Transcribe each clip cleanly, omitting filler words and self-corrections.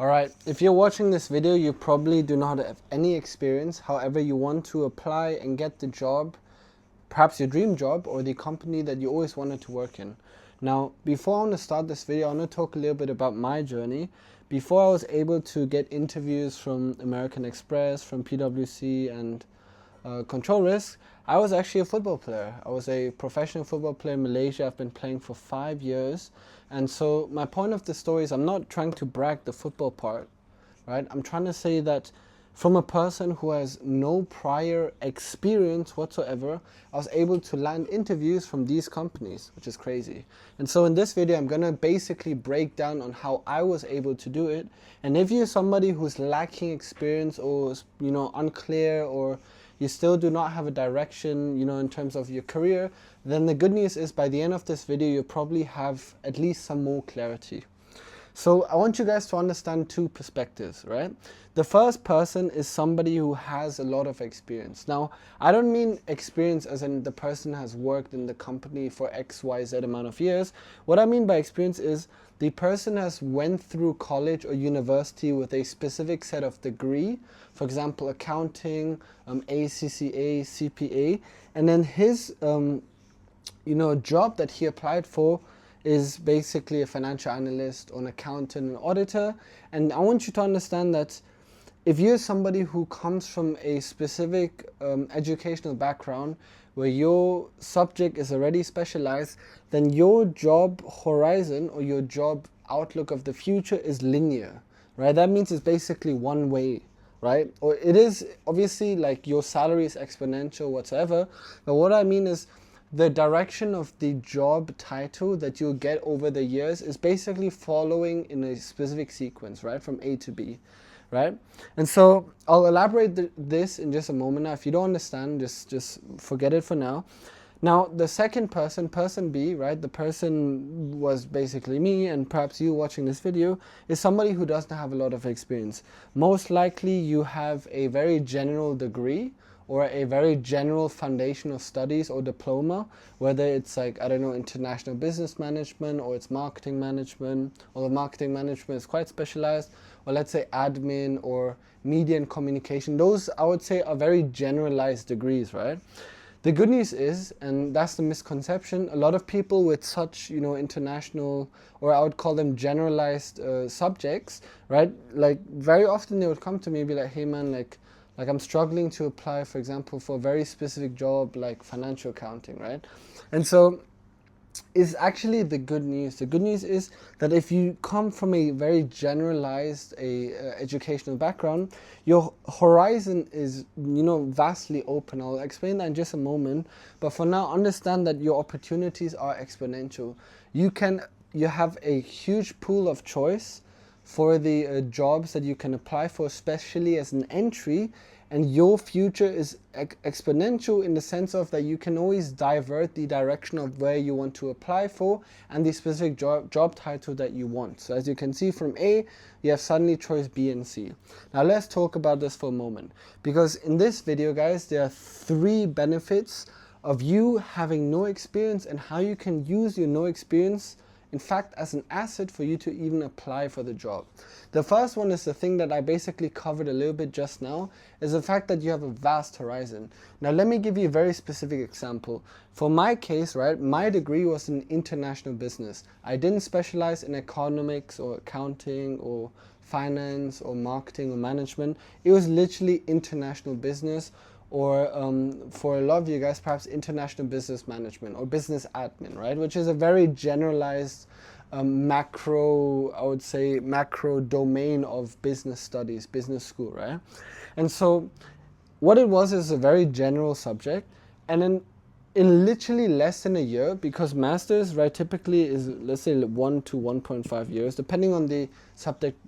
Alright, if you're watching this video, you probably do not have any experience. However, you want to apply and get the job, perhaps your dream job or the company that you always wanted to work in. Now, before I want to start this video, I want to talk a little bit about my journey. Before I was able to get interviews from American Express, from PwC and Control Risk, I was actually a football player. I was a professional football player in Malaysia. I've been playing for 5 years. And so my point of the story is I'm not trying to brag the football part, right? I'm trying to say that from a person who has no prior experience whatsoever, I was able to land interviews from these companies, which is crazy. And so in this video, I'm gonna basically break down on how I was able to do it. And if you're somebody who's lacking experience or, unclear, or you still do not have a direction, in terms of your career, then the good news is by the end of this video, you'll probably have at least some more clarity. So I want you guys to understand two perspectives, right? The first person is somebody who has a lot of experience. Now, I don't mean experience as in the person has worked in the company for X, Y, Z amount of years. What I mean by experience is the person has went through college or university with a specific set of degree, for example, accounting, ACCA, CPA, and then his job that he applied for is basically a financial analyst or an accountant, an auditor. And I want you to understand that if you're somebody who comes from a specific educational background where your subject is already specialized, then your job horizon or your job outlook of the future is linear, right? That means it's basically one way, right? Or it is obviously like your salary is exponential whatsoever, but what I mean is the direction of the job title that you'll get over the years is basically following in a specific sequence, right? From A to B, right? And so I'll elaborate this in just a moment. Now, if you don't understand, just forget it for now. Now, the second person, person B, right? The person was basically me, and perhaps you watching this video, is somebody who doesn't have a lot of experience. Most likely you have a very general degree or a very general foundation of studies or diploma, whether it's like, I don't know, international business management, or it's marketing management, or the marketing management is quite specialized, or let's say admin or media and communication. Those, I would say, are very generalized degrees, right? The good news is, and that's the misconception, a lot of people with such, international, or I would call them generalized subjects, right? Like very often they would come to me and be like, hey man, like I'm struggling to apply, for example, for a very specific job like financial accounting, right? And so is actually the good news. The good news is that if you come from a very generalized educational background, your horizon is, vastly open. I'll explain that in just a moment. But for now, understand that your opportunities are exponential. You have a huge pool of choice for the jobs that you can apply for, especially as an entry, and your future is exponential in the sense of that you can always divert the direction of where you want to apply for and the specific job title that you want. So as you can see, from A, you have suddenly choice B and C. Now let's talk about this for a moment, because in this video, guys, there are 3 benefits of you having no experience and how you can use your no experience, in fact, as an asset for you to even apply for the job. The first one is the thing that I basically covered a little bit just now, is the fact that you have a vast horizon. Now let me give you a very specific example. For my case, right, my degree was in international business. I didn't specialize in economics or accounting or finance or marketing or management. It was literally international business, or for a lot of you guys, perhaps international business management or business admin, right? Which is a very generalized macro, I would say, macro domain of business studies, business school, right? And so what it was is a very general subject. And then in literally less than a year, because masters, right, typically is, let's say, 1 to 1.5 years, depending on the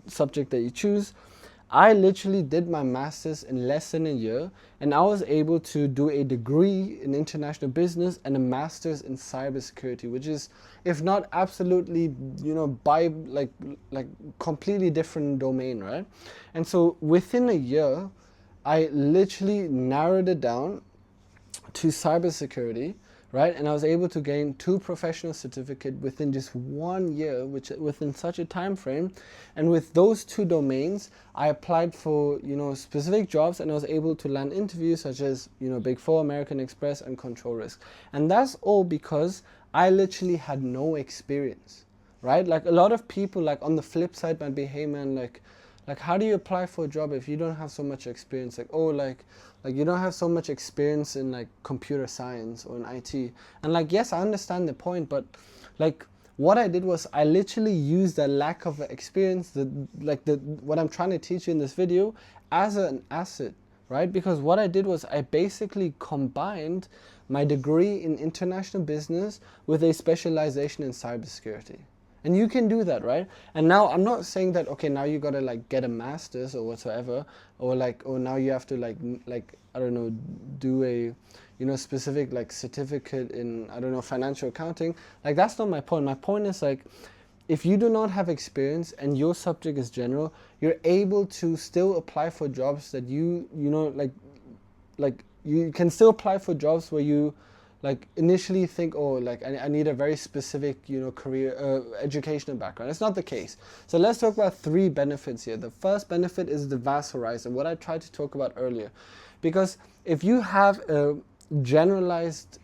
subject that you choose, I literally did my master's in less than a year, and I was able to do a degree in international business and a master's in cybersecurity, which is, if not absolutely, by like completely different domain, right? And so within a year, I literally narrowed it down to cybersecurity, right? And I was able to gain 2 professional certificates within just 1 year, which within such a time frame. And with those 2 domains, I applied for, you know, specific jobs, and I was able to land interviews such as, you know, Big Four, American Express, and Control Risk. And that's all because I literally had no experience, right? Like a lot of people, like on the flip side, might be, hey man, like how do you apply for a job if you don't have so much experience? Like, oh, like you don't have so much experience in like computer science or in IT. And like, yes, I understand the point, but like what I did was I literally used the lack of experience, what I'm trying to teach you in this video, as an asset, right? Because what I did was I basically combined my degree in international business with a specialization in cybersecurity. And you can do that, right? And now I'm not saying that, okay, now you gotta like get a master's or whatsoever, or now you have to like I don't know, do a, you know, specific like certificate in, I don't know, financial accounting. Like that's not my point. My point is like, if you do not have experience and your subject is general, you're able to still apply for jobs that you know, like you can still apply for jobs where you like initially think, oh, like I need a very specific, you know, career educational background. It's not the case. So let's talk about 3 benefits here. The first benefit is the vast horizon, what I tried to talk about earlier. Because if you have a generalized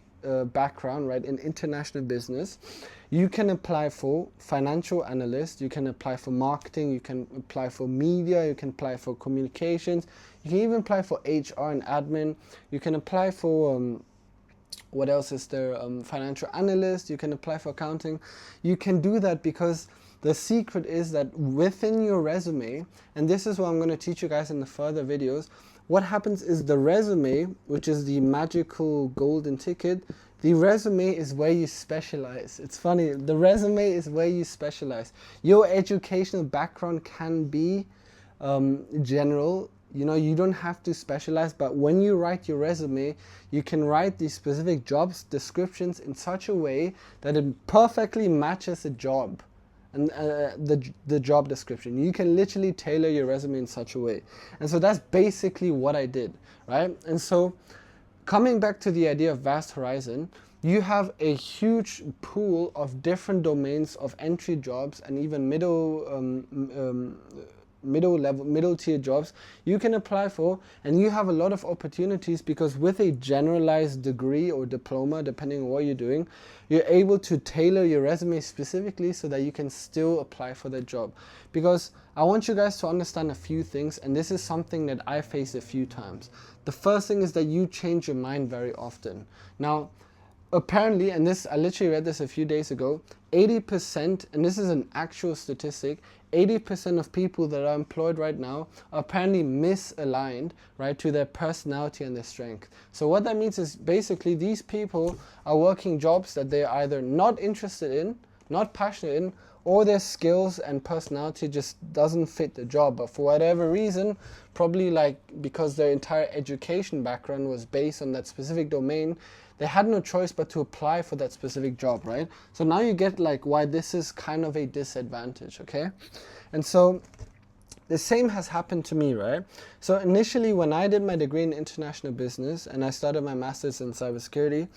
background, right, in international business, you can apply for financial analyst, you can apply for marketing, you can apply for media, you can apply for communications, you can even apply for HR and admin, you can apply for what else is there? Financial analyst, you can apply for accounting. You can do that because the secret is that within your resume, and this is what I'm going to teach you guys in the further videos, what happens is the resume, which is the magical golden ticket, the resume is where you specialize. It's funny, the resume is where you specialize. Your educational background can be general. You know, you don't have to specialize, but when you write your resume, you can write these specific jobs descriptions in such a way that it perfectly matches the job and the job description. You can literally tailor your resume in such a way. And so that's basically what I did, right? And so coming back to the idea of vast horizon, you have a huge pool of different domains of entry jobs and even middle tier jobs you can apply for, and you have a lot of opportunities because with a generalized degree or diploma, depending on what you're doing, you're able to tailor your resume specifically so that you can still apply for that job. Because I want you guys to understand a few things, and this is something that I faced a few times. The first thing is that you change your mind very often. Now apparently, and this, I literally read this a few days ago, 80%, and this is an actual statistic, 80% of people that are employed right now are apparently misaligned, right, to their personality and their strength. So what that means is basically these people are working jobs that they're either not interested in, not passionate in, or their skills and personality just doesn't fit the job. But for whatever reason, probably like because their entire education background was based on that specific domain, they had no choice but to apply for that specific job, right? So now you get like why this is kind of a disadvantage, okay? And so the same has happened to me, right? So initially when I did my degree in international business and I started my master's in cybersecurity,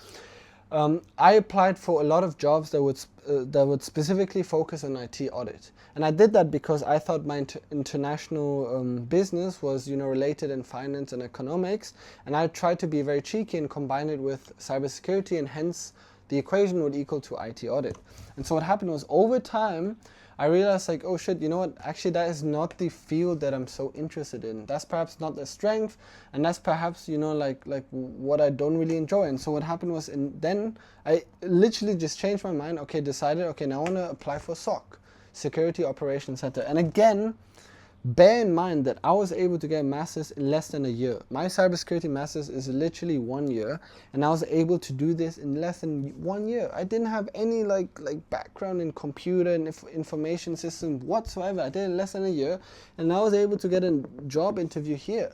I applied for a lot of jobs that would specifically focus on IT audit. And I did that because I thought my international business was, you know, related in finance and economics, and I tried to be very cheeky and combine it with cybersecurity, and hence the equation would equal to IT audit. And so what happened was, over time, I realized like, oh shit, you know what, actually that is not the field that I'm so interested in. That's perhaps not the strength, and that's perhaps, you know, like what I don't really enjoy. And so what happened was, then I literally just changed my mind, okay, decided, okay, now I want to apply for SOC, Security Operations Center. And again, bear in mind that I was able to get a master's in less than a year. My cybersecurity master's is literally 1 year, and I was able to do this in less than 1 year. I didn't have any like background in computer and information systems whatsoever. I did it in less than a year, and I was able to get a job interview here.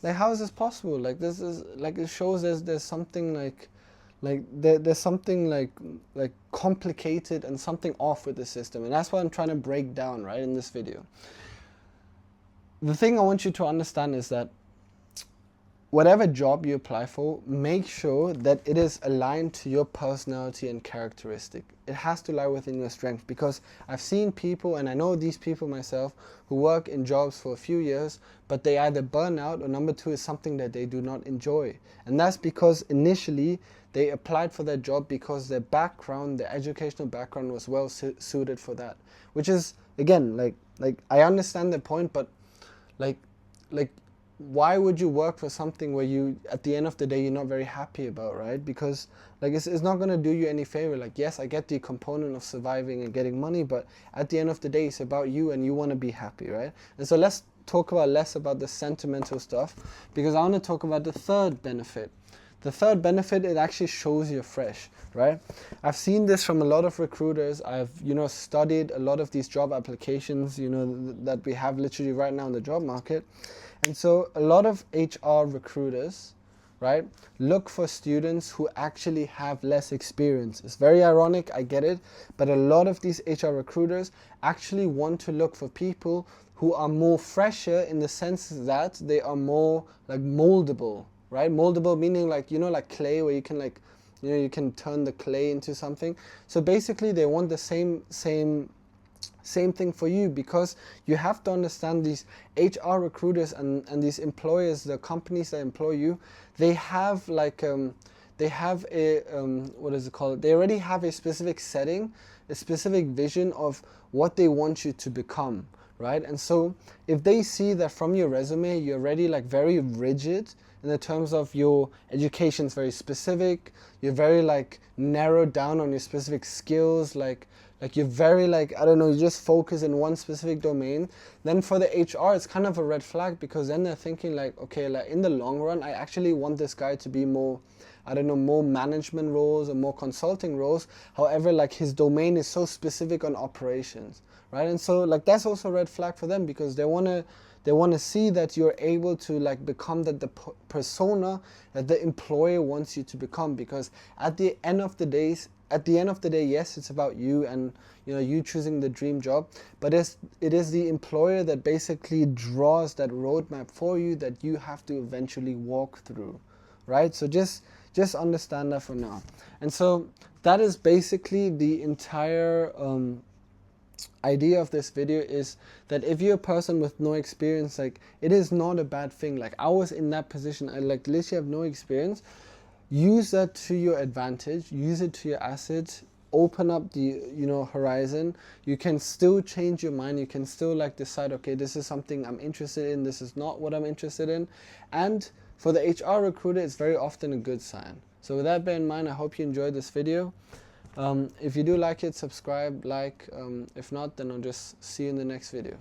Like, how is this possible? Like, this is like, it shows there's something there's something like complicated and something off with the system, and that's what I'm trying to break down right in this video. The thing I want you to understand is that whatever job you apply for, make sure that it is aligned to your personality and characteristic. It has to lie within your strength, because I've seen people, and I know these people myself, who work in jobs for a few years, but they either burn out, or number two is something that they do not enjoy. And that's because initially they applied for that job because their background, their educational background was well suited for that. Which is, again, like I understand the point, but like why would you work for something where you, at the end of the day, you're not very happy about, right? Because like it's not going to do you any favor. Like, yes, I get the component of surviving and getting money, but at the end of the day, it's about you and you want to be happy, right? And so let's talk about less about the sentimental stuff, because I want to talk about the third benefit. The third benefit, it actually shows you're fresh, right? I've seen this from a lot of recruiters. I've, studied a lot of these job applications, that we have literally right now in the job market. And so a lot of HR recruiters, right, look for students who actually have less experience. It's very ironic, I get it, but a lot of these HR recruiters actually want to look for people who are more fresher, in the sense that they are more like moldable, right? Moldable meaning like, like clay, where you can like, you can turn the clay into something. So basically they want the same thing for you, because you have to understand these HR recruiters and these employers, the companies that employ you, they have like they have a what is it called? They already have a specific setting, a specific vision of what they want you to become, right? And so if they see that from your resume you're already like very rigid in the terms of your education is very specific, you're very like narrowed down on your specific skills, like you're very like, I don't know, you just focus in one specific domain, then for the HR it's kind of a red flag, because then they're thinking like, okay, like in the long run I actually want this guy to be more, I don't know, more management roles or more consulting roles. However, like his domain is so specific on operations, right? And so like that's also a red flag for them, because they want to see that you're able to like become the persona that the employer wants you to become. Because at the end of the day, yes, it's about you and you choosing the dream job, but it is the employer that basically draws that roadmap for you that you have to eventually walk through, right? So just understand that for now. And so that is basically the entire idea of this video, is that if you're a person with no experience, like it is not a bad thing. Like I was in that position, I like literally have no experience. Use that to your advantage, use it to your asset, open up the horizon. You can still change your mind, you can still like decide, okay, this is something I'm interested in, this is not what I'm interested in. And for the HR recruiter, it's very often a good sign. So with that bear in mind, I hope you enjoyed this video. If you do like it, subscribe, like. If not, then I'll just see you in the next video.